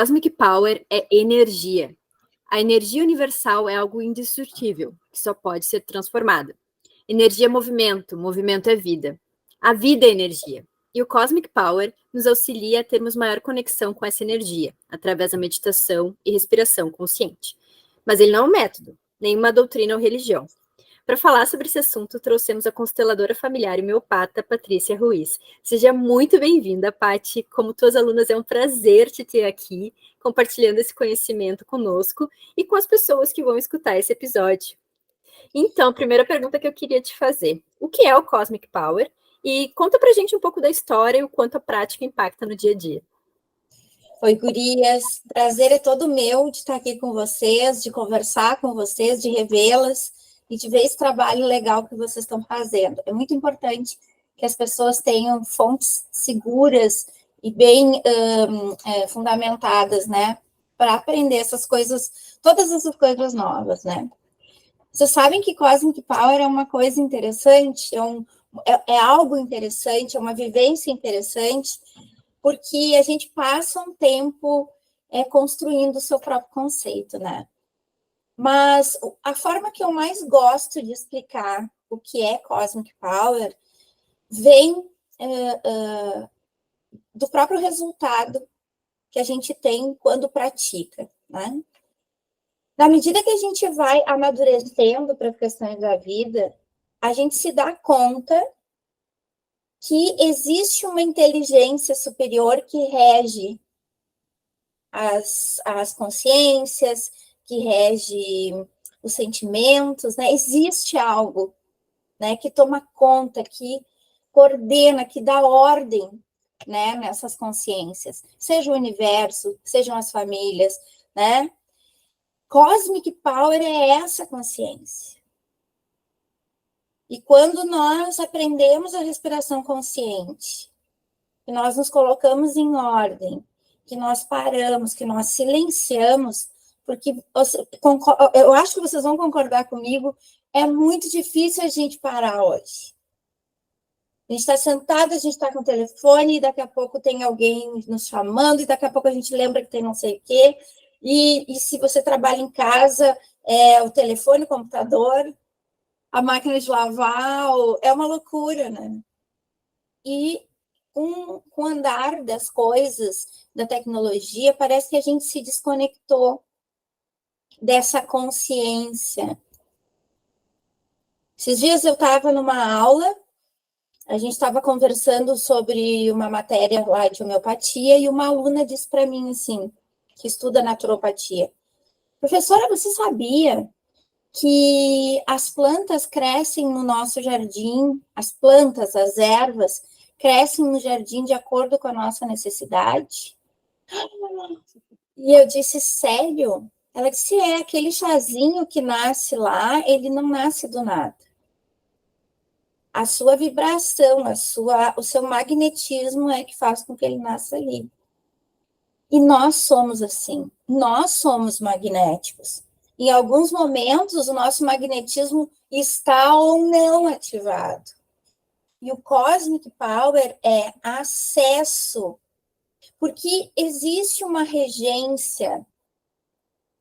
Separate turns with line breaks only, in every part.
Cosmic Power é energia. A energia universal é algo indestrutível, que só pode ser transformada. Energia é movimento, movimento é vida. A vida é energia. E o Cosmic Power nos auxilia a termos maior conexão com essa energia, através da meditação e respiração consciente. Mas ele não é um método, nem uma doutrina ou religião. Para falar sobre esse assunto, trouxemos a consteladora familiar e homeopata Patrícia Ruiz. Seja muito bem-vinda, Pati. Como tuas alunas, é um prazer te ter aqui, compartilhando esse conhecimento conosco e com as pessoas que vão escutar esse episódio. Então, primeira pergunta que eu queria te fazer. O que é o Cosmic Power? E conta pra gente um pouco da história e o quanto a prática impacta no dia a dia.
Oi, gurias. Prazer é todo meu de estar aqui com vocês, de conversar com vocês, de revê-las e de ver esse trabalho legal que vocês estão fazendo. É muito importante que as pessoas tenham fontes seguras e bem fundamentadas, né? Para aprender essas coisas, todas essas coisas novas, né? Vocês sabem que Cosmic Power é uma coisa interessante, é algo interessante, é uma vivência interessante, porque a gente passa um tempo construindo o seu próprio conceito, né? Mas a forma que eu mais gosto de explicar o que é Cosmic Power vem do próprio resultado que a gente tem quando pratica, né? Na medida que a gente vai amadurecendo para as questões da vida, a gente se dá conta que existe uma inteligência superior que rege as consciências, que rege os sentimentos, né? Existe algo, né, que toma conta, que coordena, que dá ordem, né, nessas consciências, seja o universo, sejam as famílias, né? Cosmic Power é essa consciência. E quando nós aprendemos a respiração consciente, que nós nos colocamos em ordem, que nós paramos, que nós silenciamos, porque eu acho que vocês vão concordar comigo, é muito difícil a gente parar hoje. A gente está sentado, a gente está com o telefone, e daqui a pouco tem alguém nos chamando, e daqui a pouco a gente lembra que tem não sei o quê. E se você trabalha em casa, o telefone, o computador, a máquina de lavar, é uma loucura, né? E com o andar das coisas, da tecnologia, parece que a gente se desconectou dessa consciência. Esses dias eu estava numa aula, a gente estava conversando sobre uma matéria lá de homeopatia, e uma aluna disse para mim assim, que estuda naturopatia: professora, você sabia que as plantas crescem no nosso jardim, as plantas, as ervas, crescem no jardim de acordo com a nossa necessidade? E eu disse, sério? Ela disse, aquele chazinho que nasce lá, ele não nasce do nada. A sua vibração, o seu magnetismo é que faz com que ele nasça ali. E nós somos assim, nós somos magnéticos. Em alguns momentos, o nosso magnetismo está ou não ativado. E o Cosmic Power é acesso, porque existe uma regência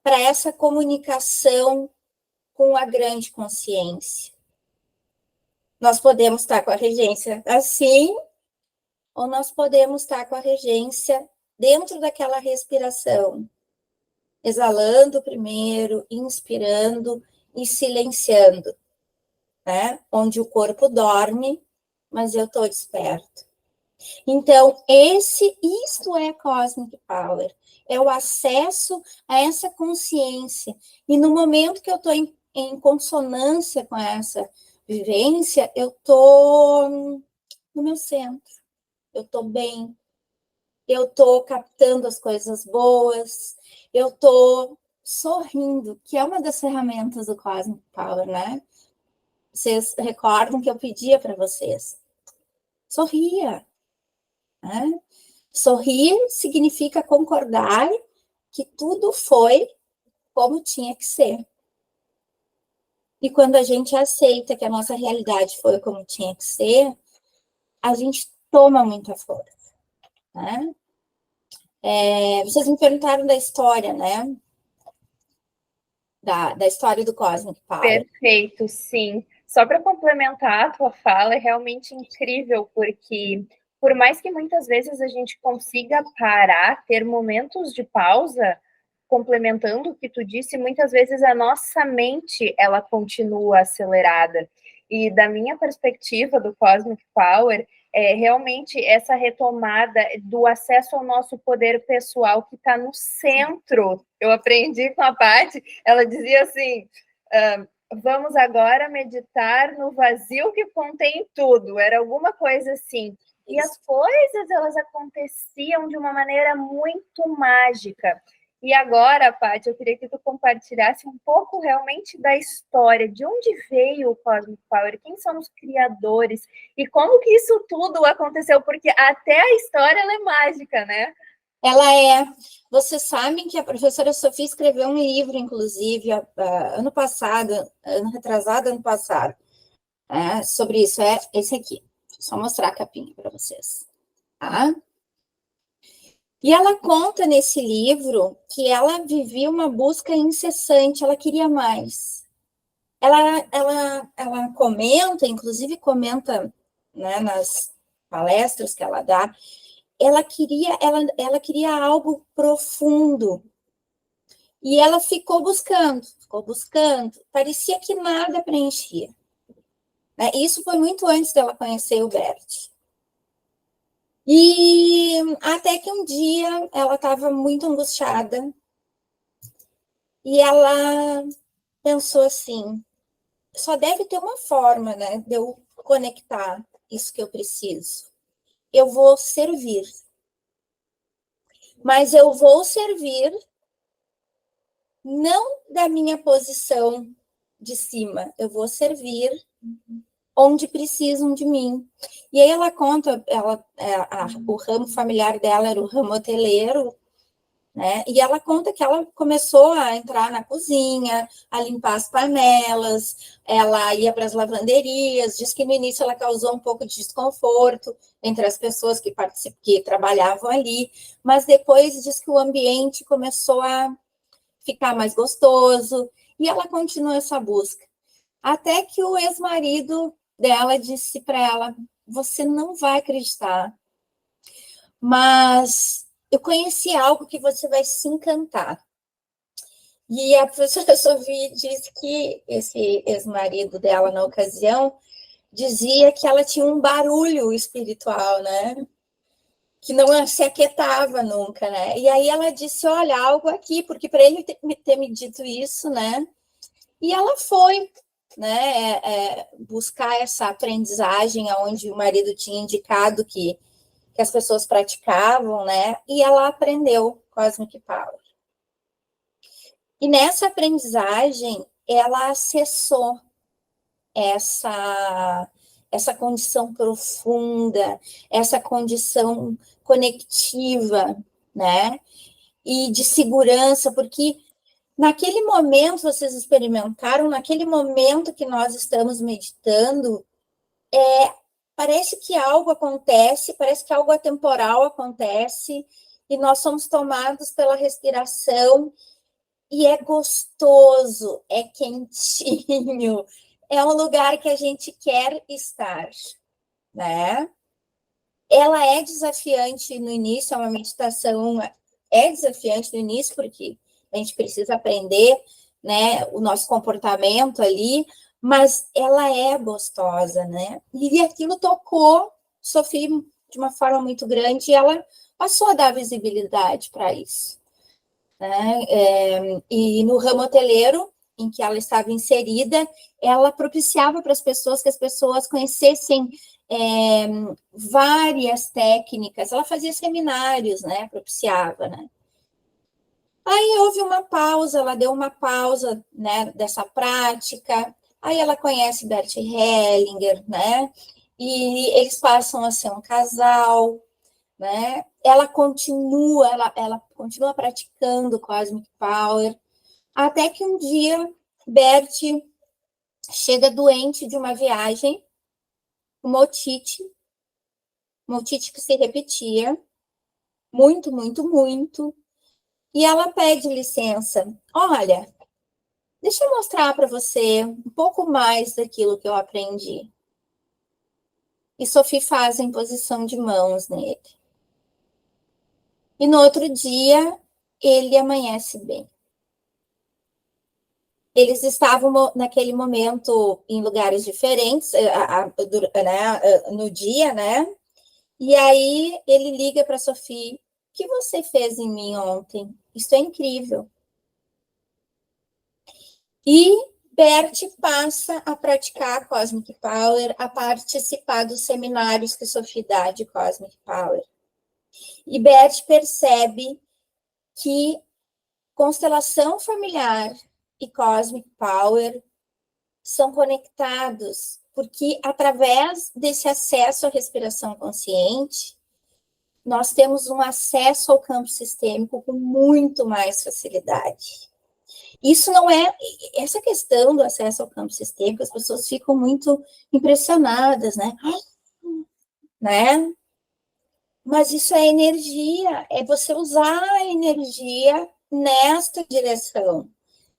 para essa comunicação com a grande consciência. Nós podemos estar com a regência assim, ou nós podemos estar com a regência dentro daquela respiração, exalando primeiro, inspirando e silenciando, né? Onde o corpo dorme, mas eu estou desperto. Então, isto é Cosmic Power, é o acesso a essa consciência. E no momento que eu estou em consonância com essa vivência, eu estou no meu centro, eu estou bem, eu estou captando as coisas boas, eu estou sorrindo, que é uma das ferramentas do Cosmic Power, né? Vocês recordam que eu pedia para vocês? Sorria, né? Sorrir significa concordar que tudo foi como tinha que ser. E quando a gente aceita que a nossa realidade foi como tinha que ser, a gente toma muita força, né? Vocês me perguntaram da história, né? Da história do Cosmic Power.
Perfeito, sim. Só para complementar a tua fala, é realmente incrível, porque por mais que muitas vezes a gente consiga parar, ter momentos de pausa, complementando o que tu disse, muitas vezes a nossa mente, ela continua acelerada. E da minha perspectiva do Cosmic Power, é realmente essa retomada do acesso ao nosso poder pessoal que está no centro. Eu aprendi com a Paty, ela dizia assim, vamos agora meditar no vazio que contém tudo. Era alguma coisa assim. E as coisas, elas aconteciam de uma maneira muito mágica. E agora, Paty, eu queria que tu compartilhasse um pouco realmente da história, de onde veio o Cosmic Power, quem são os criadores e como que isso tudo aconteceu, porque até a história ela é mágica, né?
Ela é. Vocês sabem que a professora Sofia escreveu um livro, inclusive, ano passado, ano retrasado, ano passado, sobre isso. É esse aqui. Vou só mostrar a capinha para vocês. Tá? E ela conta nesse livro que ela vivia uma busca incessante, ela queria mais. Ela comenta, inclusive comenta, né, nas palestras que ela dá, ela queria algo profundo. E ela ficou buscando, parecia que nada preenchia. Né? Isso foi muito antes dela conhecer o Bert. E até que um dia ela estava muito angustiada e ela pensou assim, só deve ter uma forma, né, de eu conectar isso que eu preciso. Eu vou servir. Mas eu vou servir não da minha posição de cima, eu vou servir onde precisam de mim. E aí ela conta, o ramo familiar dela era o ramo hoteleiro, né? E ela conta que ela começou a entrar na cozinha, a limpar as panelas, ela ia para as lavanderias, diz que no início ela causou um pouco de desconforto entre as pessoas que trabalhavam ali, mas depois diz que o ambiente começou a ficar mais gostoso, e ela continua essa busca. Até que o ex-marido dela disse para ela, você não vai acreditar, mas eu conheci algo que você vai se encantar. E a professora Sofia disse que esse ex-marido dela, na ocasião, dizia que ela tinha um barulho espiritual, né? Que não se aquietava nunca, né? E aí ela disse, olha, algo aqui, porque para ele ter me dito isso, né? E ela foi, né, buscar essa aprendizagem onde o marido tinha indicado que as pessoas praticavam, né? E ela aprendeu Cosmic Power. E nessa aprendizagem, ela acessou essa condição profunda, essa condição conectiva, né? E de segurança, porque naquele momento vocês experimentaram, naquele momento que nós estamos meditando, parece que algo acontece, parece que algo atemporal acontece, e nós somos tomados pela respiração, e é gostoso, é quentinho, é um lugar que a gente quer estar, né? Ela é desafiante no início, é uma meditação, é desafiante no início, porque a gente precisa aprender, né, o nosso comportamento ali, mas ela é gostosa, né? E aquilo tocou Sofia de uma forma muito grande, e ela passou a dar visibilidade para isso. Né? E no ramo hoteleiro, em que ela estava inserida, ela propiciava para as pessoas que as pessoas conhecessem várias técnicas, ela fazia seminários, né? Propiciava, né? Aí houve uma pausa, ela deu uma pausa, né, dessa prática, aí ela conhece Bert Hellinger, né? E eles passam a ser um casal, né? Ela continua praticando Cosmic Power, até que um dia Bert chega doente de uma viagem, uma otite que se repetia, muito, muito, muito. E ela pede licença. Olha, deixa eu mostrar para você um pouco mais daquilo que eu aprendi. E Sophie faz a imposição de mãos nele. E no outro dia, ele amanhece bem. Eles estavam naquele momento em lugares diferentes, no dia, né? E aí ele liga para a Sophie: o que você fez em mim ontem? Isso é incrível. E Bert passa a praticar Cosmic Power, a participar dos seminários que Sophie dá de Cosmic Power. E Bert percebe que constelação familiar e Cosmic Power são conectados, porque através desse acesso à respiração consciente, nós temos um acesso ao campo sistêmico com muito mais facilidade. Isso não é... Essa questão do acesso ao campo sistêmico, as pessoas ficam muito impressionadas, né? Mas isso é energia, é você usar a energia nesta direção.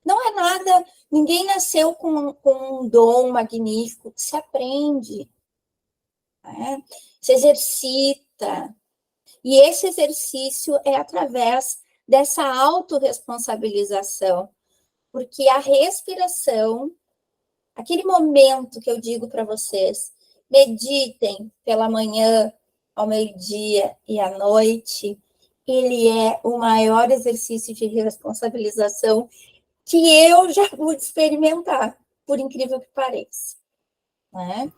Não é nada... Ninguém nasceu com um dom magnífico, se aprende, né? Se exercita. E esse exercício é através dessa autorresponsabilização, porque a respiração, aquele momento que eu digo para vocês, meditem pela manhã, ao meio-dia e à noite, ele é o maior exercício de responsabilização que eu já pude experimentar, por incrível que pareça. Né?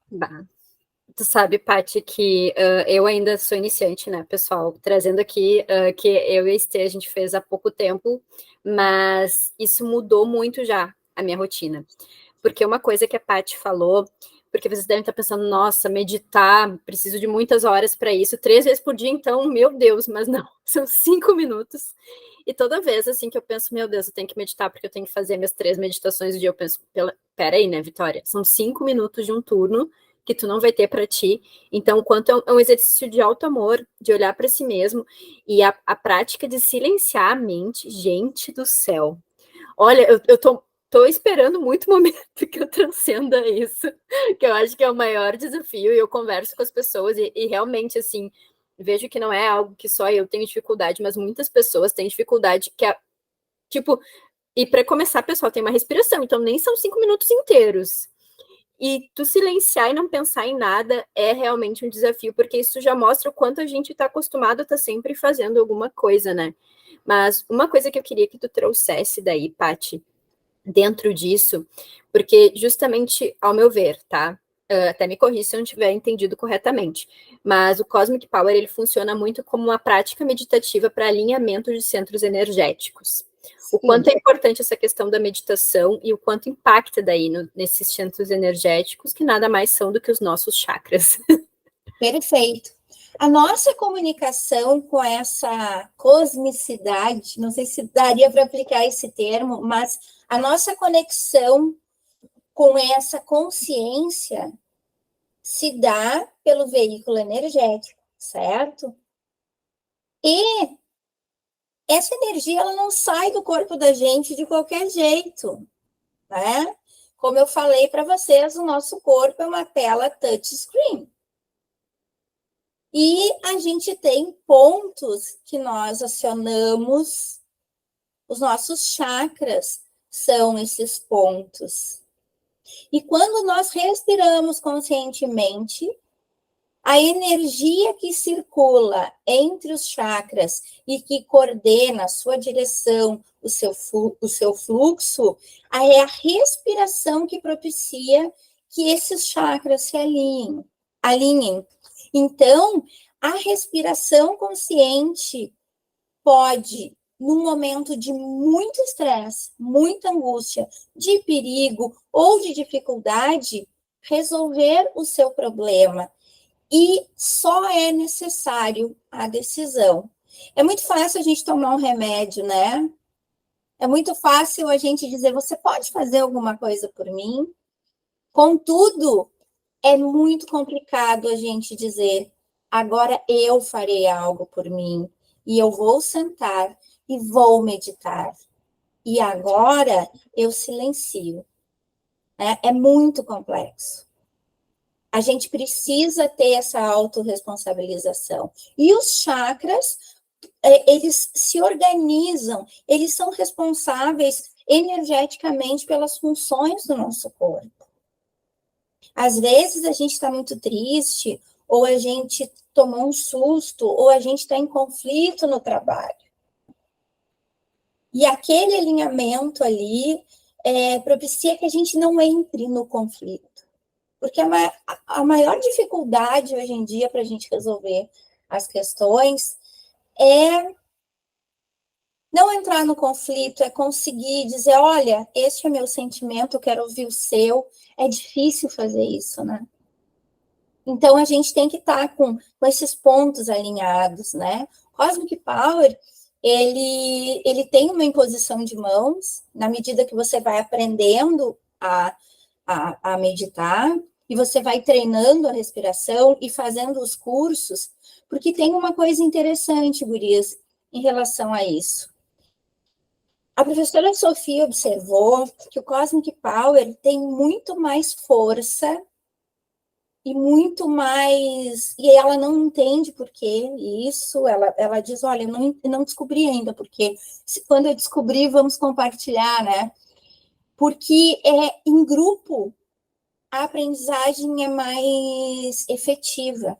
Bah. Tu sabe, Paty, que eu ainda sou iniciante, né, pessoal? Trazendo aqui que eu e a Estê, a gente fez há pouco tempo, mas isso mudou muito já a minha rotina. Porque uma coisa que a Paty falou, porque vocês devem estar pensando, nossa, meditar, preciso de muitas horas para isso, 3 vezes por dia, então, meu Deus, mas não, são 5 minutos. E toda vez, assim, que eu penso, meu Deus, eu tenho que meditar, porque eu tenho que fazer minhas 3 meditações do dia, eu penso, peraí, né, Vitória? São 5 minutos de um turno que tu não vai ter para ti. Então, o quanto é um exercício de alto amor, de olhar para si mesmo, e a prática de silenciar a mente, gente do céu. Olha, eu tô esperando muito o momento que eu transcenda isso, que eu acho que é o maior desafio, e eu converso com as pessoas, e realmente, assim, vejo que não é algo que só eu tenho dificuldade, mas muitas pessoas têm dificuldade, que é, tipo, e para começar, pessoal, tem uma respiração, então nem são 5 minutos inteiros. E tu silenciar e não pensar em nada é realmente um desafio, porque isso já mostra o quanto a gente está acostumado a estar sempre fazendo alguma coisa, né? Mas uma coisa que eu queria que tu trouxesse daí, Paty, dentro disso, porque justamente, ao meu ver, tá? Até me corrija se eu não tiver entendido corretamente, mas o Cosmic Power, ele funciona muito como uma prática meditativa para alinhamento de centros energéticos. O quanto é importante essa questão da meditação e o quanto impacta daí nesses centros energéticos, que nada mais são do que os nossos chakras.
Perfeito. A nossa comunicação com essa cosmicidade, não sei se daria para aplicar esse termo, mas a nossa conexão com essa consciência se dá pelo veículo energético, certo? E essa energia, ela não sai do corpo da gente de qualquer jeito, né? Como eu falei para vocês, o nosso corpo é uma tela touchscreen. E a gente tem pontos que nós acionamos, os nossos chakras são esses pontos. E quando nós respiramos conscientemente, a energia que circula entre os chakras e que coordena a sua direção, o seu fluxo, é a respiração que propicia que esses chakras se alinhem. Então, a respiração consciente pode, num momento de muito estresse, muita angústia, de perigo ou de dificuldade, resolver o seu problema. E só é necessário a decisão. É muito fácil a gente tomar um remédio, né? É muito fácil a gente dizer, você pode fazer alguma coisa por mim? Contudo, é muito complicado a gente dizer, agora eu farei algo por mim, e eu vou sentar e vou meditar. E agora eu silencio. É muito complexo. A gente precisa ter essa autorresponsabilização. E os chakras, eles se organizam, eles são responsáveis energeticamente pelas funções do nosso corpo. Às vezes a gente está muito triste, ou a gente tomou um susto, ou a gente está em conflito no trabalho. E aquele alinhamento ali propicia que a gente não entre no conflito. Porque a maior dificuldade hoje em dia para a gente resolver as questões é não entrar no conflito, é conseguir dizer, olha, este é meu sentimento, eu quero ouvir o seu. É difícil fazer isso, né? Então, a gente tem que estar com esses pontos alinhados, né? Cosmic Power, ele tem uma imposição de mãos, na medida que você vai aprendendo a meditar, e você vai treinando a respiração e fazendo os cursos, porque tem uma coisa interessante, gurias, em relação a isso. A professora Sofia observou que o Cosmic Power tem muito mais força e muito mais... E ela não entende por que isso. Ela diz, olha, eu não descobri ainda por quê. Quando eu descobrir, vamos compartilhar, né? Porque em grupo a aprendizagem é mais efetiva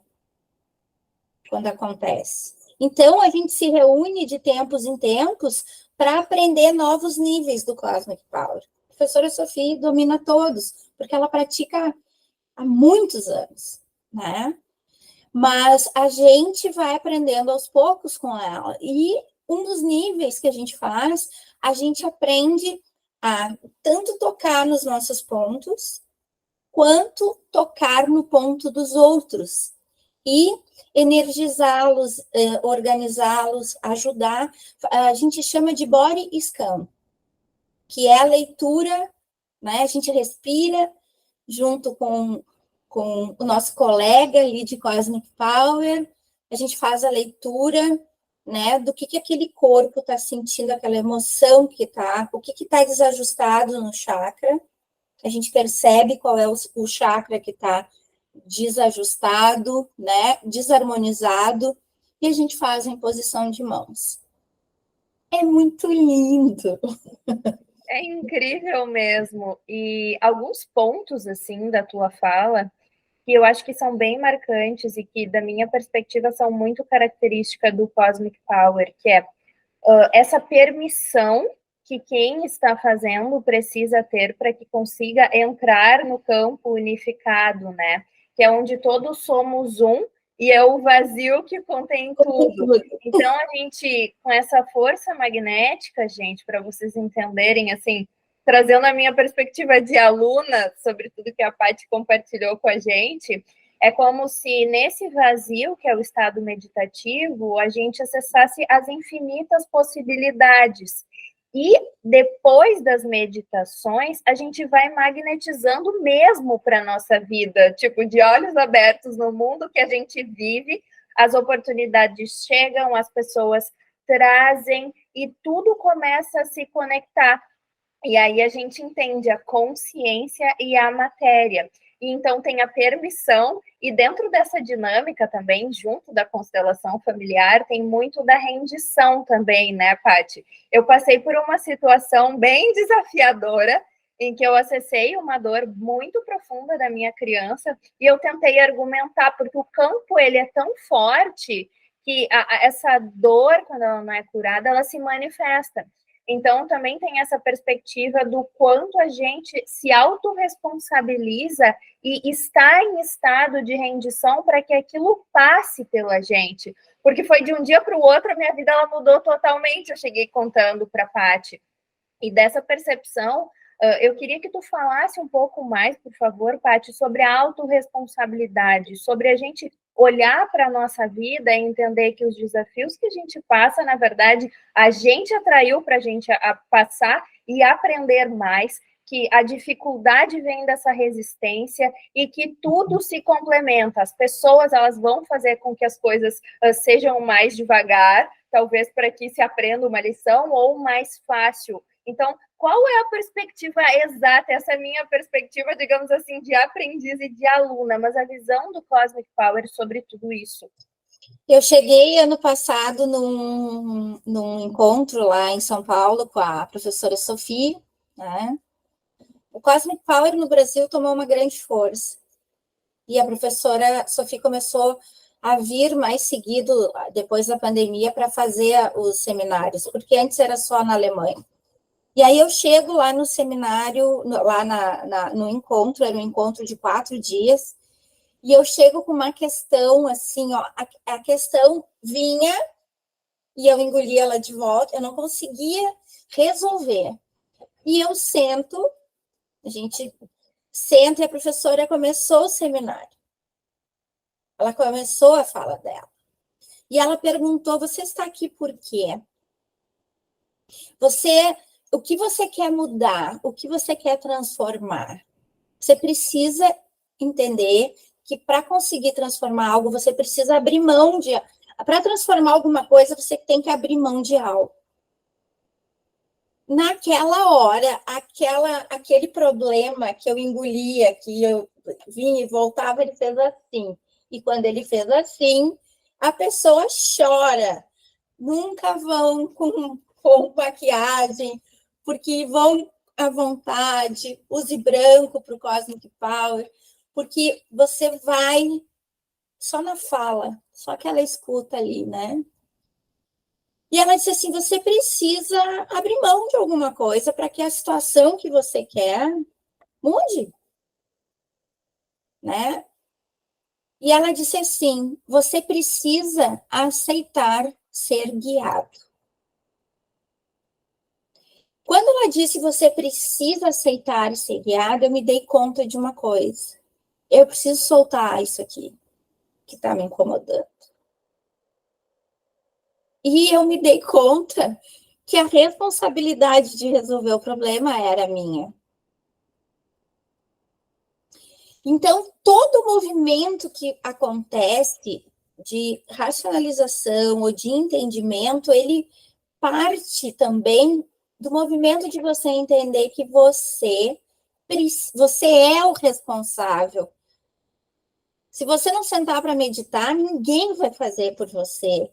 quando acontece. Então, a gente se reúne de tempos em tempos para aprender novos níveis do Cosmic Power. A professora Sofia domina todos, porque ela pratica há muitos anos, né? Mas a gente vai aprendendo aos poucos com ela. E um dos níveis que a gente faz, a gente aprende a tanto tocar nos nossos pontos, quanto tocar no ponto dos outros. E energizá-los, organizá-los, ajudar. A gente chama de body scan, que é a leitura, né? A gente respira junto com o nosso colega ali de Cosmic Power, a gente faz a leitura, né, do que aquele corpo está sentindo, aquela emoção que está, o que está desajustado no chakra. A gente percebe qual é o chakra que está desajustado, né, desarmonizado, e a gente faz a imposição de mãos. É muito lindo.
É incrível mesmo. E alguns pontos, assim, da tua fala, que eu acho que são bem marcantes e que, da minha perspectiva, são muito características do Cosmic Power, que é essa permissão que quem está fazendo precisa ter para que consiga entrar no campo unificado, né? Que é onde todos somos um e é o vazio que contém tudo. Então, a gente, com essa força magnética, gente, para vocês entenderem, assim, trazendo a minha perspectiva de aluna sobre tudo que a Paty compartilhou com a gente, é como se nesse vazio, que é o estado meditativo, a gente acessasse as infinitas possibilidades. E depois das meditações, a gente vai magnetizando mesmo para a nossa vida, tipo, de olhos abertos no mundo que a gente vive, as oportunidades chegam, as pessoas trazem e tudo começa a se conectar. E aí a gente entende a consciência e a matéria. E então tem a permissão, e dentro dessa dinâmica também, junto da constelação familiar, tem muito da rendição também, né, Paty? Eu passei por uma situação bem desafiadora, em que eu acessei uma dor muito profunda da minha criança, e eu tentei argumentar, porque o campo ele é tão forte, que essa dor, quando ela não é curada, ela se manifesta. Então, também tem essa perspectiva do quanto a gente se autorresponsabiliza e está em estado de rendição para que aquilo passe pela gente. Porque foi de um dia para o outro, a minha vida ela mudou totalmente, eu cheguei contando para a Paty. E dessa percepção, eu queria que tu falasse um pouco mais, por favor, Paty, sobre a autorresponsabilidade, sobre a gente olhar para a nossa vida e entender que os desafios que a gente passa, na verdade, a gente atraiu para a gente a passar e aprender mais, que a dificuldade vem dessa resistência e que tudo se complementa. As pessoas, elas vão fazer com que as coisas sejam mais devagar, talvez para que se aprenda uma lição, ou mais fácil. Então, qual é a perspectiva exata? Essa é a minha perspectiva, digamos assim, de aprendiz e de aluna, mas a visão do Cosmic Power sobre tudo isso.
Eu cheguei ano passado num encontro lá em São Paulo com a professora Sofia, né? O Cosmic Power no Brasil tomou uma grande força. E a professora Sofia começou a vir mais seguido, depois da pandemia, para fazer os seminários, porque antes era só na Alemanha. E aí eu chego lá no seminário, lá no encontro, era um encontro de 4 dias, e eu chego com uma questão, assim, ó, a questão vinha, e eu engolia ela de volta, eu não conseguia resolver. E eu sento, a gente senta e a professora começou o seminário. Ela começou a fala dela. E ela perguntou, você está aqui por quê? O que você quer mudar? O que você quer transformar? Você precisa entender que para conseguir transformar algo, você precisa abrir mão de... Para transformar alguma coisa, você tem que abrir mão de algo. Naquela hora, aquele problema que eu engolia, que eu vinha e voltava, ele fez assim. E quando ele fez assim, a pessoa chora. Nunca vão com maquiagem, porque vão à vontade, use branco para o Cosmic Power, porque você vai só na fala, só aquela escuta ali, né? E ela disse assim, você precisa abrir mão de alguma coisa para que a situação que você quer mude, né? E ela disse assim, você precisa aceitar ser guiado. Quando ela disse você precisa aceitar ser guiado, eu me dei conta de uma coisa. Eu preciso soltar isso aqui, que está me incomodando. E eu me dei conta que a responsabilidade de resolver o problema era minha. Então, todo movimento que acontece de racionalização ou de entendimento, ele parte também do movimento de você entender que você é o responsável. Se você não sentar para meditar, ninguém vai fazer por você.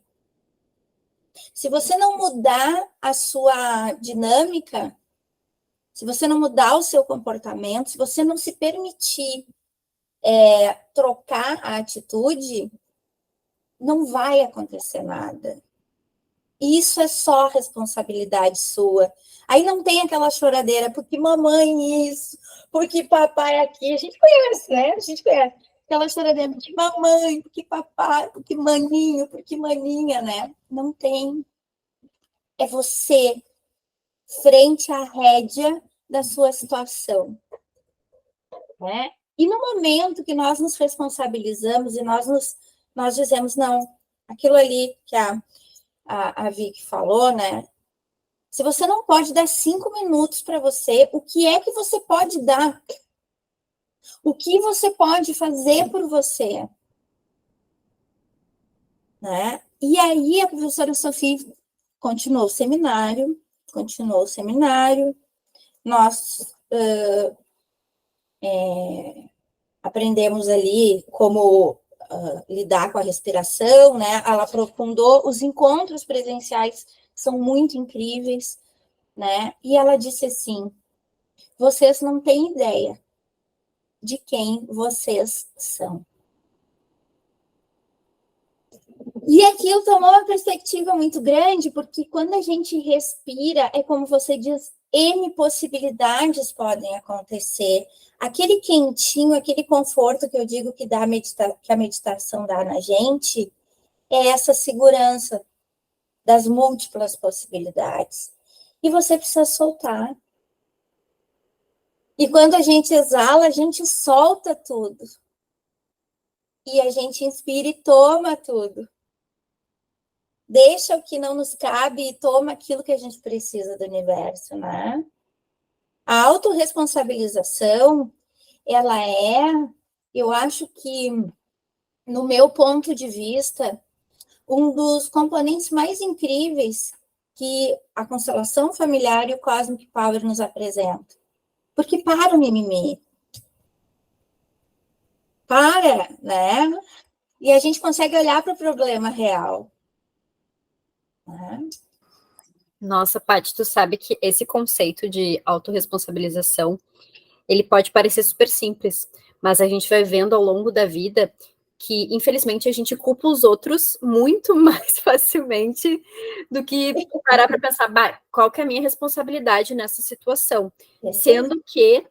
Se você não mudar a sua dinâmica, se você não mudar o seu comportamento, se você não se permitir trocar a atitude, não vai acontecer nada. Isso é só responsabilidade sua. Aí não tem aquela choradeira, porque mamãe isso, porque papai aqui. A gente conhece, né? A gente conhece. Aquela choradeira, porque mamãe, porque papai, porque maninho, porque maninha, né? Não tem. É você frente à rédea da sua situação, né? E no momento que nós nos responsabilizamos e nós dizemos, não, aquilo ali que a Vicky falou, né? Se você não pode dar 5 minutos para você, o que é que você pode dar? O que você pode fazer por você? Né? E aí a professora Sofia continuou o seminário, nós aprendemos ali como lidar com a respiração, né? Ela aprofundou, os encontros presenciais são muito incríveis, né? E ela disse assim, vocês não têm ideia de quem vocês são. E aquilo tomou uma perspectiva muito grande, porque quando a gente respira, é como você diz, N possibilidades podem acontecer. Aquele quentinho, aquele conforto que eu digo que a meditação dá na gente, é essa segurança das múltiplas possibilidades. E você precisa soltar. E quando a gente exala, a gente solta tudo. E a gente inspira e toma tudo. Deixa o que não nos cabe e toma aquilo que a gente precisa do universo, né? A autorresponsabilização, ela eu acho que, no meu ponto de vista, um dos componentes mais incríveis que a constelação familiar e o Cosmic Power nos apresentam. Porque para o mimimi. Para, né? E a gente consegue olhar para o problema real. Né?
Nossa, Paty, tu sabe que esse conceito de autorresponsabilização, ele pode parecer super simples, mas a gente vai vendo ao longo da vida que, infelizmente, a gente culpa os outros muito mais facilmente do que parar para pensar, bah, qual que é a minha responsabilidade nessa situação? Sendo que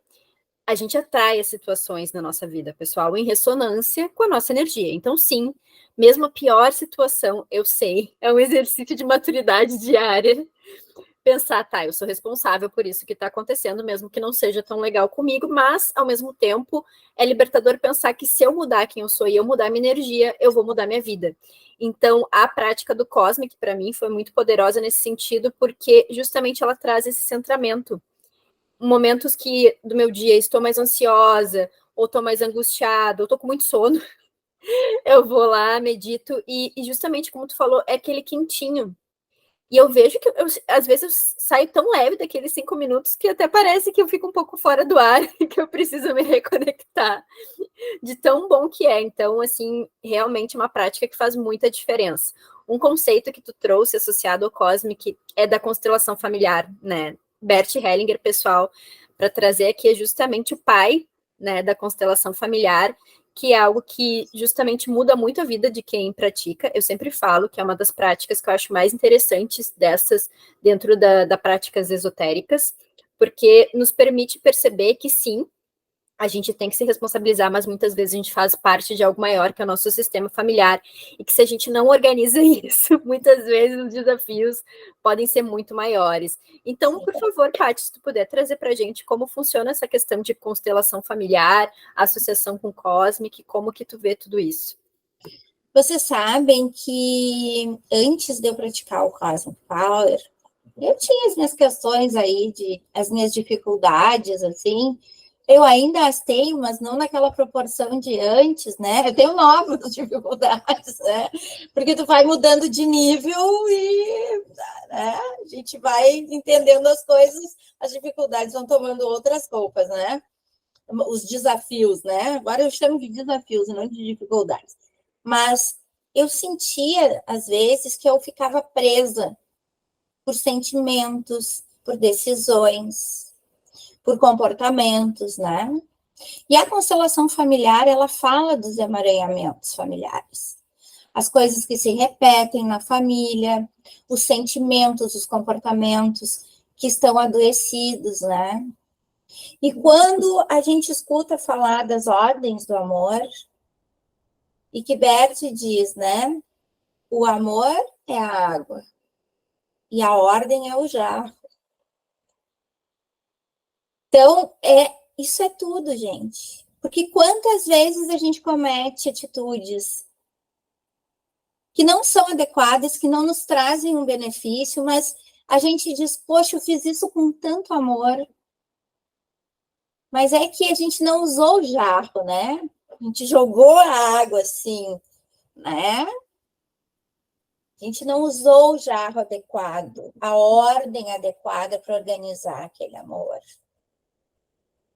a gente atrai as situações na nossa vida pessoal em ressonância com a nossa energia. Então, sim, mesmo a pior situação, eu sei, é um exercício de maturidade diária. Pensar, tá, eu sou responsável por isso que está acontecendo, mesmo que não seja tão legal comigo, mas, ao mesmo tempo, é libertador pensar que se eu mudar quem eu sou e eu mudar minha energia, eu vou mudar minha vida. Então, a prática do Cosmic, para mim, foi muito poderosa nesse sentido, porque justamente ela traz esse centramento. Momentos que do meu dia estou mais ansiosa, ou estou mais angustiada, ou estou com muito sono, eu vou lá, medito, e justamente como tu falou, é aquele quentinho. E eu vejo que às vezes eu saio tão leve daqueles 5 minutos que até parece que eu fico um pouco fora do ar, que eu preciso me reconectar, de tão bom que é. Então, assim, realmente é uma prática que faz muita diferença. Um conceito que tu trouxe associado ao Cosmic é da constelação familiar, né? Bert Hellinger, pessoal, para trazer aqui é justamente o pai, né, da constelação familiar, que é algo que justamente muda muito a vida de quem pratica. Eu sempre falo que é uma das práticas que eu acho mais interessantes dessas dentro da práticas esotéricas, porque nos permite perceber que sim, a gente tem que se responsabilizar, mas muitas vezes a gente faz parte de algo maior, que é o nosso sistema familiar, e que se a gente não organiza isso, muitas vezes os desafios podem ser muito maiores. Então, por favor, Paty, se tu puder trazer para a gente como funciona essa questão de constelação familiar, associação com o Cosmic, como que tu vê tudo isso?
Vocês sabem que antes de eu praticar o Cosmic Power, eu tinha as minhas questões aí, as minhas dificuldades, assim, eu ainda as tenho, mas não naquela proporção de antes, né? Eu tenho novas dificuldades, né? Porque tu vai mudando de nível e né? A gente vai entendendo as coisas, as dificuldades vão tomando outras roupas, né? Os desafios, né? Agora eu chamo de desafios e não de dificuldades. Mas eu sentia, às vezes, que eu ficava presa por sentimentos, por decisões, por comportamentos, né? E a constelação familiar, ela fala dos emaranhamentos familiares. As coisas que se repetem na família, os sentimentos, os comportamentos que estão adoecidos, né? E quando a gente escuta falar das ordens do amor, e que Bert diz, né? O amor é a água e a ordem é o jarro. Então, isso é tudo, gente. Porque quantas vezes a gente comete atitudes que não são adequadas, que não nos trazem um benefício, mas a gente diz, poxa, eu fiz isso com tanto amor. Mas é que a gente não usou o jarro, né? A gente jogou a água assim, né? A gente não usou o jarro adequado, a ordem adequada para organizar aquele amor.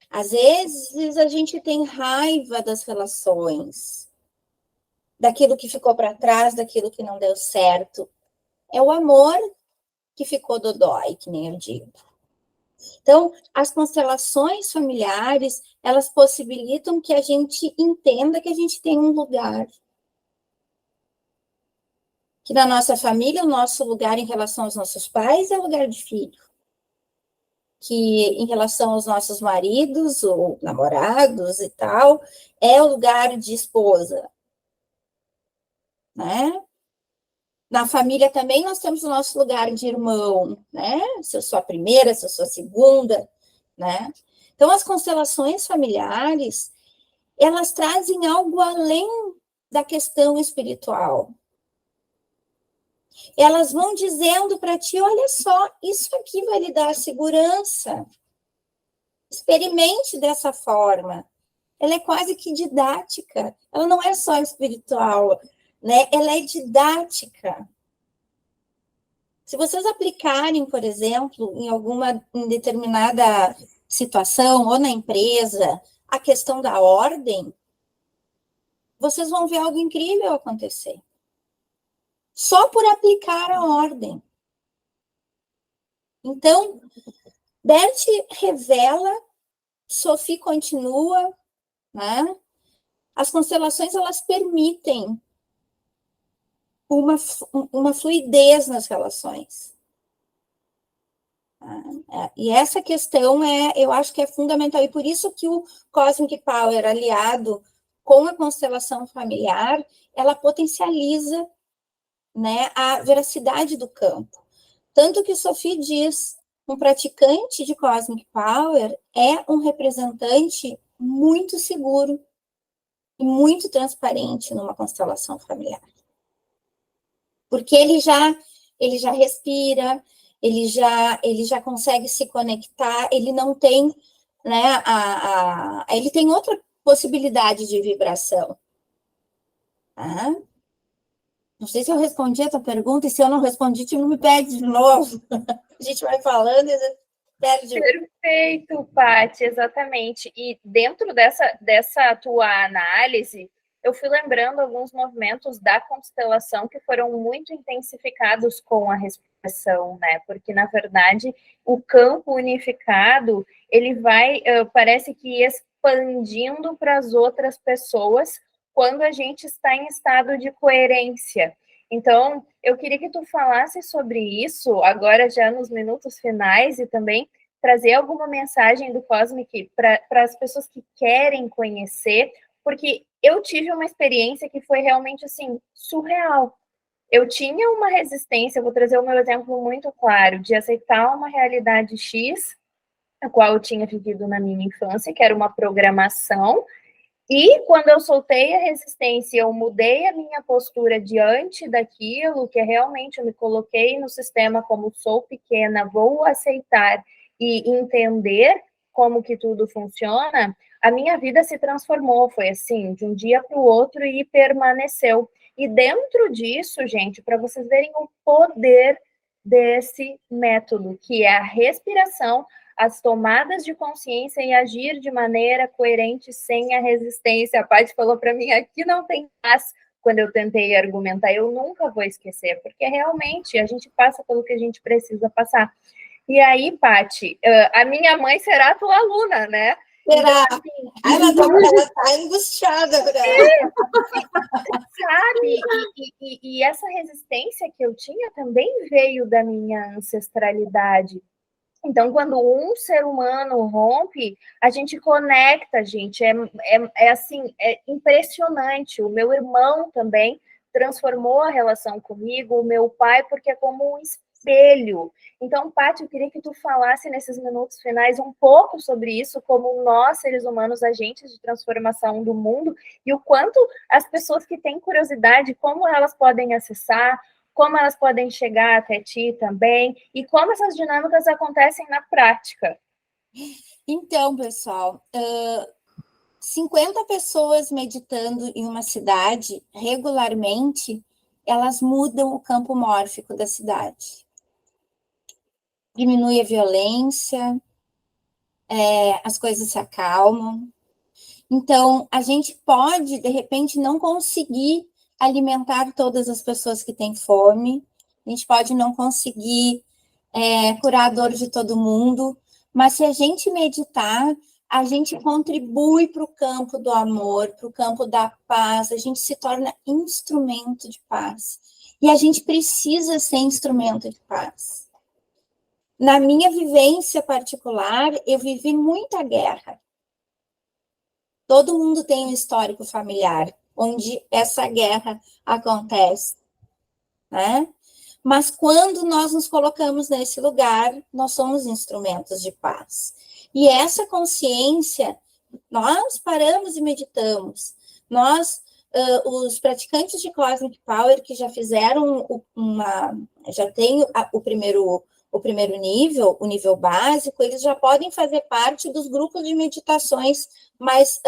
Às vezes a gente tem raiva das relações, daquilo que ficou para trás, daquilo que não deu certo. É o amor que ficou dodói, que nem eu digo. Então, as constelações familiares, elas possibilitam que a gente entenda que a gente tem um lugar. Que na nossa família, o nosso lugar em relação aos nossos pais é lugar de filho. Que em relação aos nossos maridos ou namorados e tal, é o lugar de esposa. Né? Na família também nós temos o nosso lugar de irmão, né? Se eu sou a primeira, se eu sou a segunda, né? Então, as constelações familiares, elas trazem algo além da questão espiritual. Elas vão dizendo para ti, olha só, isso aqui vai lhe dar segurança. Experimente dessa forma. Ela é quase que didática. Ela não é só espiritual, né? Ela é didática. Se vocês aplicarem, por exemplo, em determinada situação ou na empresa, a questão da ordem, vocês vão ver algo incrível acontecer. Só por aplicar a ordem. Então, Bert revela, Sophie continua, né? As constelações, elas permitem uma fluidez nas relações. E essa questão eu acho que é fundamental, e por isso que o Cosmic Power, aliado com a constelação familiar, ela potencializa, né, a veracidade do campo. Tanto que Sophie diz, um praticante de Cosmic Power é um representante muito seguro e muito transparente numa constelação familiar. Porque ele já respira, ele já consegue se conectar, ele não tem, né, ele tem outra possibilidade de vibração. Tá? Não sei se eu respondi a tua pergunta, e se eu não respondi, tu não me pede de novo. A gente vai falando e perde.
Perfeito, Paty, exatamente. E dentro dessa tua análise, eu fui lembrando alguns movimentos da constelação que foram muito intensificados com a respiração, né? Porque, na verdade, o campo unificado, ele vai, parece que expandindo para as outras pessoas quando a gente está em estado de coerência. Então, eu queria que tu falasse sobre isso agora já nos minutos finais e também trazer alguma mensagem do Cosmic para as pessoas que querem conhecer, porque eu tive uma experiência que foi realmente, assim, surreal. Eu tinha uma resistência, vou trazer o meu exemplo muito claro, de aceitar uma realidade X, a qual eu tinha vivido na minha infância, que era uma programação, e quando eu soltei a resistência, eu mudei a minha postura diante daquilo, que é realmente eu me coloquei no sistema como sou pequena, vou aceitar e entender como que tudo funciona, a minha vida se transformou, foi assim, de um dia para o outro e permaneceu. E dentro disso, gente, para vocês verem o poder desse método, que é a respiração, as tomadas de consciência e agir de maneira coerente sem a resistência. A Paty falou para mim, aqui não tem paz. Quando eu tentei argumentar, eu nunca vou esquecer, porque realmente a gente passa pelo que a gente precisa passar. E aí, Paty, a minha mãe será tua aluna, né?
Será? Então, assim, ela está angustiada.
Sabe? E essa resistência que eu tinha também veio da minha ancestralidade. Então, quando um ser humano rompe, a gente conecta, gente. Assim, é impressionante. O meu irmão também transformou a relação comigo, o meu pai, porque é como um espelho. Então, Paty, eu queria que tu falasse nesses minutos finais um pouco sobre isso, como nós, seres humanos, agentes de transformação do mundo, e o quanto as pessoas que têm curiosidade, como elas podem acessar, como elas podem chegar até ti também, e como essas dinâmicas acontecem na prática.
Então, pessoal, 50 pessoas meditando em uma cidade regularmente, elas mudam o campo mórfico da cidade. Diminui a violência, as coisas se acalmam. Então, a gente pode, de repente, não conseguir alimentar todas as pessoas que têm fome, a gente pode não conseguir curar a dor de todo mundo, mas se a gente meditar, a gente contribui para o campo do amor, para o campo da paz, a gente se torna instrumento de paz. E a gente precisa ser instrumento de paz. Na minha vivência particular, eu vivi muita guerra. Todo mundo tem um histórico familiar onde essa guerra acontece, né? Mas quando nós nos colocamos nesse lugar, nós somos instrumentos de paz. E essa consciência, nós paramos e meditamos. Nós, os praticantes de Cosmic Power que já fizeram já tem o primeiro o primeiro nível, o nível básico, eles já podem fazer parte dos grupos de meditações mais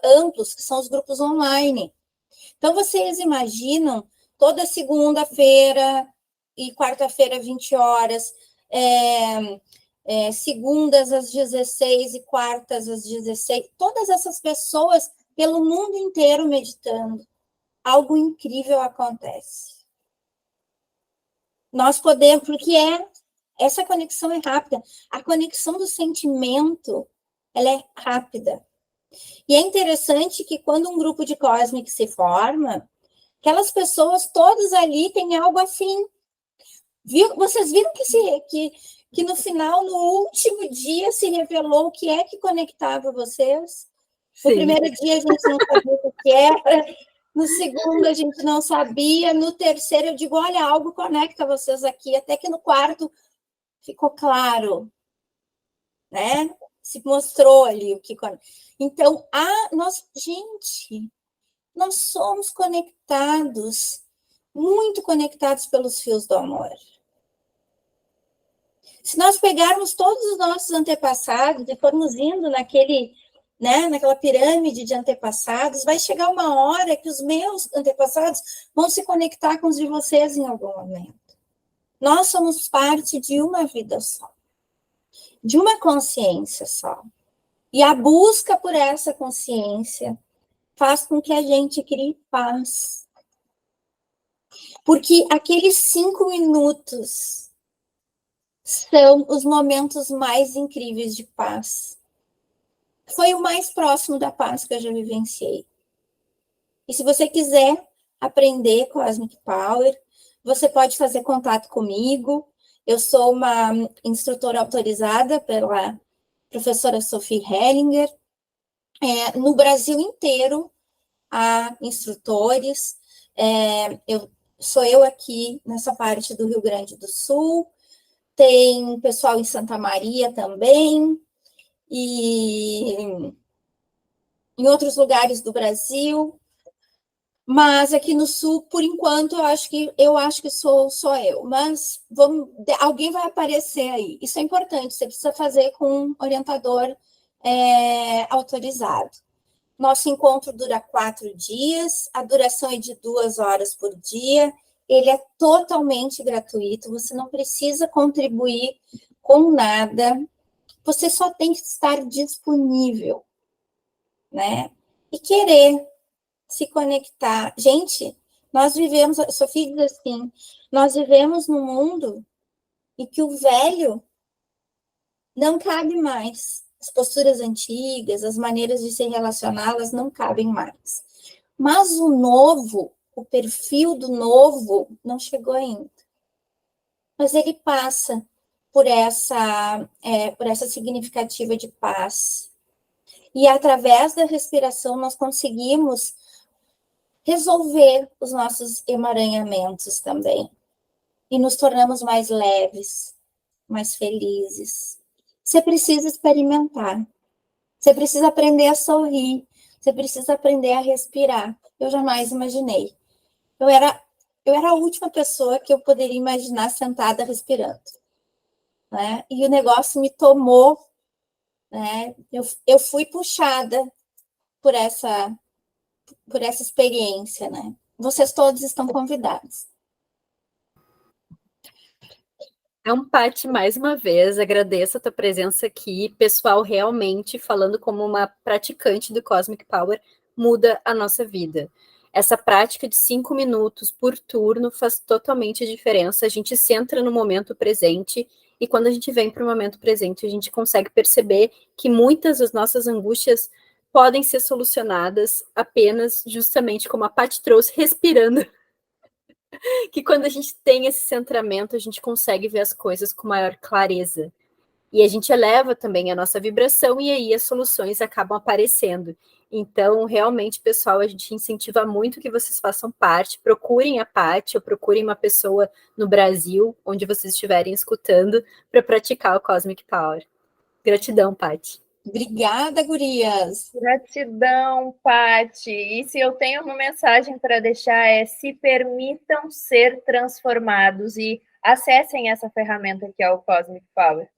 amplos, que são os grupos online. Então, vocês imaginam toda segunda-feira e quarta-feira, 20 horas, segundas às 16 e quartas às 16, todas essas pessoas pelo mundo inteiro meditando. Algo incrível acontece. Nós podemos, porque essa conexão é rápida. A conexão do sentimento, ela é rápida. E é interessante que quando um grupo de Cosmic se forma, aquelas pessoas todas ali têm algo assim. Vocês viram que no final, no último dia, se revelou o que é que conectava vocês? Sim. No primeiro dia a gente não sabia o que era, no segundo a gente não sabia, no terceiro eu digo, olha, algo conecta vocês aqui, até que no quarto ficou claro, né? Se mostrou ali o que conecta. Então, nós somos conectados, muito conectados pelos fios do amor. Se nós pegarmos todos os nossos antepassados e formos indo naquela pirâmide de antepassados, vai chegar uma hora que os meus antepassados vão se conectar com os de vocês em algum momento. Nós somos parte de uma vida só, de uma consciência só. E a busca por essa consciência faz com que a gente crie paz. Porque aqueles 5 minutos são os momentos mais incríveis de paz. Foi o mais próximo da paz que eu já vivenciei. E se você quiser aprender Cosmic Power, você pode fazer contato comigo. Eu sou uma instrutora autorizada pela professora Sophie Hellinger. No Brasil inteiro há instrutores. Sou eu aqui nessa parte do Rio Grande do Sul. Tem pessoal em Santa Maria também. E em outros lugares do Brasil. Mas aqui no Sul, por enquanto, eu acho que sou só eu. Mas alguém vai aparecer aí. Isso é importante, você precisa fazer com um orientador autorizado. Nosso encontro dura 4 dias, a duração é de 2 horas por dia, ele é totalmente gratuito, você não precisa contribuir com nada, você só tem que estar disponível, né? E querer se conectar. Gente, nós vivemos, a Sofia diz assim, nós vivemos num mundo em que o velho não cabe mais. As posturas antigas, as maneiras de se relacionar, elas não cabem mais. Mas o novo, o perfil do novo, não chegou ainda. Mas ele passa por essa significativa de paz. E através da respiração nós conseguimos resolver os nossos emaranhamentos também. E nos tornamos mais leves, mais felizes. Você precisa experimentar. Você precisa aprender a sorrir. Você precisa aprender a respirar. Eu jamais imaginei. Eu era a última pessoa que eu poderia imaginar sentada respirando, né? E o negócio me tomou, né? Eu fui puxada por essa experiência, né? Vocês todos estão convidados.
Então, Paty, mais uma vez, agradeço a tua presença aqui. Pessoal, realmente, falando como uma praticante do Cosmic Power, muda a nossa vida. Essa prática de 5 minutos por turno faz totalmente a diferença. A gente se entra no momento presente e quando a gente vem para o momento presente, a gente consegue perceber que muitas das nossas angústias podem ser solucionadas apenas, justamente como a Paty trouxe, respirando. Que quando a gente tem esse centramento, a gente consegue ver as coisas com maior clareza. E a gente eleva também a nossa vibração e aí as soluções acabam aparecendo. Então, realmente, pessoal, a gente incentiva muito que vocês façam parte, procurem a Paty ou procurem uma pessoa no Brasil, onde vocês estiverem escutando, para praticar o Cosmic Power. Gratidão, Paty.
Obrigada, gurias.
Gratidão, Paty. E se eu tenho uma mensagem para deixar se permitam ser transformados. E acessem essa ferramenta que é o Cosmic Power.